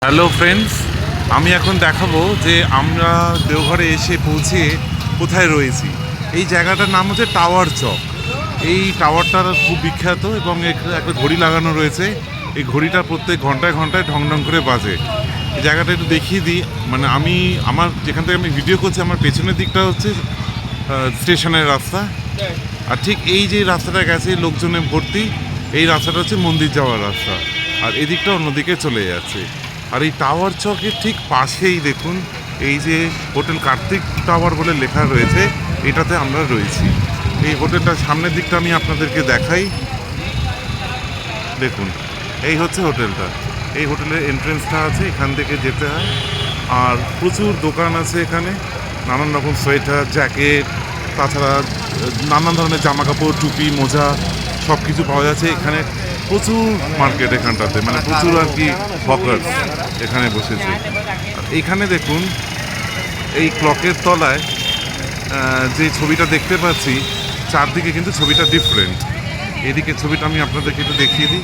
Hello friends, আমি এখন দেখাবো যে আমরা দেওঘরে এসে পৌঁছে কোথায় রয়েছি। এই জায়গাটার নাম হচ্ছে টাওয়ার চক। এই টাওয়ারটা খুব বিখ্যাত এবং একটা ঘড়ি লাগানো রয়েছে। এই ঘড়িটা প্রত্যেক ঘন্টায় ঘন্টায় ঢং ঢং করে বাজে। এই জায়গাটা একটু দেখিয়ে দিই। মানে আমার যেখান থেকে আমি ভিডিও করছি, আমার পেছনের দিকটা হচ্ছে স্টেশনের রাস্তা, আর ঠিক এই যে রাস্তাটা গেছে লোকজনে ভর্তি, এই রাস্তাটা হচ্ছে মন্দির যাওয়ার রাস্তা, আর এদিকটা অন্যদিকে চলে যাচ্ছে। আর এই টাওয়ার চকের ঠিক পাশেই দেখুন এই যে হোটেল কার্তিক টাওয়ার বলে লেখা রয়েছে, এটাতে আমরা রয়েছি। এই হোটেলটার সামনের দিকটা আমি আপনাদেরকে দেখাই। দেখুন, এই হচ্ছে হোটেলটা। এই হোটেলের এন্ট্রেন্সটা আছে, এখান থেকে যেতে হয়। আর প্রচুর দোকান আছে এখানে, নানান রকম সোয়েটার, জ্যাকেট, তাছাড়া নানান ধরনের জামা কাপড়, টুপি, মোজা সব কিছু পাওয়া যাচ্ছে এখানে। প্রচুর মার্কেট এখানটাতে, মানে প্রচুর আর কি হকার এখানে বসেছে। আর এইখানে দেখুন এই ক্লকের তলায় যে ছবিটা দেখতে পাচ্ছি, চারদিকে কিন্তু ছবিটা ডিফারেন্ট। এদিকে ছবিটা আমি আপনাদেরকে একটু দেখিয়ে দিই।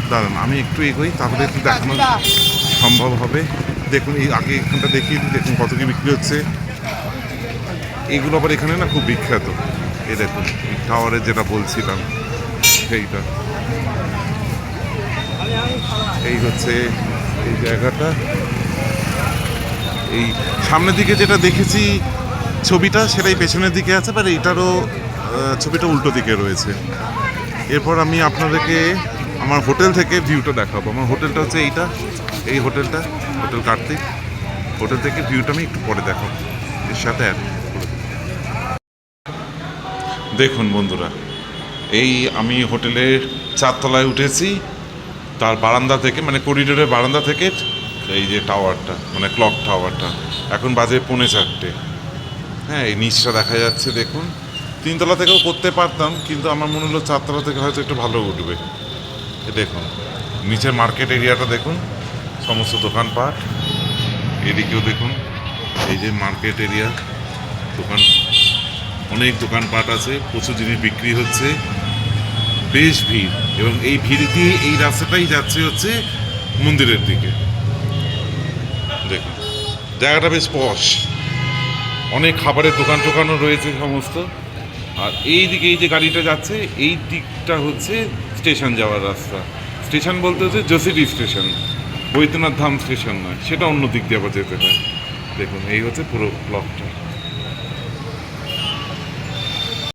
দাঁড়ান, আমি একটু এগোই, তাহলে একটু দেখানো সম্ভব হবে। দেখুন, এই আগে এখানটা দেখিয়ে দিই। দেখুন কত কি বিক্রি হচ্ছে। এইগুলো আবার এখানে না খুব বিখ্যাত। এই দেখুন টাওয়ারে যেটা বলছিলাম সেইটা, এই হচ্ছে এই জায়গাটা। এই সামনের দিকে যেটা দেখেছি ছবিটা, সেটাই পেছনের দিকে আছে, বাট এইটারও ছবিটা উল্টো দিকে রয়েছে। এরপর আমি আপনাদেরকে আমার হোটেল থেকে ভিউটা দেখাবো। আমার হোটেলটা হচ্ছে এইটা, এই হোটেলটা, হোটেল কার্তিক। হোটেল থেকে ভিউটা আমি একটু পরে দেখাবো, এর সাথে অ্যাড করে দেবো। দেখুন বন্ধুরা, এই আমি হোটেলের 4 তলায় উঠেছি। তার বারান্দা থেকে, মানে করিডোরের বারান্দা থেকে এই যে টাওয়ারটা, মানে ক্লক টাওয়ারটা, এখন বাজে 3:45। হ্যাঁ, এই নিচটা দেখা যাচ্ছে। দেখুন 3 তলা থেকেও করতে পারতাম, কিন্তু আমার মনে হলো 4 তলা থেকে হয়তো একটু ভালো উঠবে। দেখুন নিচের মার্কেট এরিয়াটা দেখুন, সমস্ত দোকানপাট। এদিকেও দেখুন এই যে মার্কেট এরিয়া, দোকান, অনেক দোকানপাট আছে, প্রচুর জিনিস বিক্রি হচ্ছে, বেশ ভিড়। এবং এই ভিড় দিয়ে এই রাস্তাটাই যাচ্ছে হচ্ছে মন্দিরের দিকে। দেখুন জায়গাটা বেশ পশ, অনেক খাবারের দোকান টোকানও রয়েছে সমস্ত। আর এই দিকে এই যে গাড়িটা যাচ্ছে, এই দিকটা হচ্ছে স্টেশন যাওয়ার রাস্তা। স্টেশন বলতে হচ্ছে জসিডি স্টেশন, বৈদ্যনাথ ধাম স্টেশন নয়, সেটা অন্য দিক দিয়ে আবার যেতে হয়। দেখুন এই হচ্ছে পুরো ব্লকটা।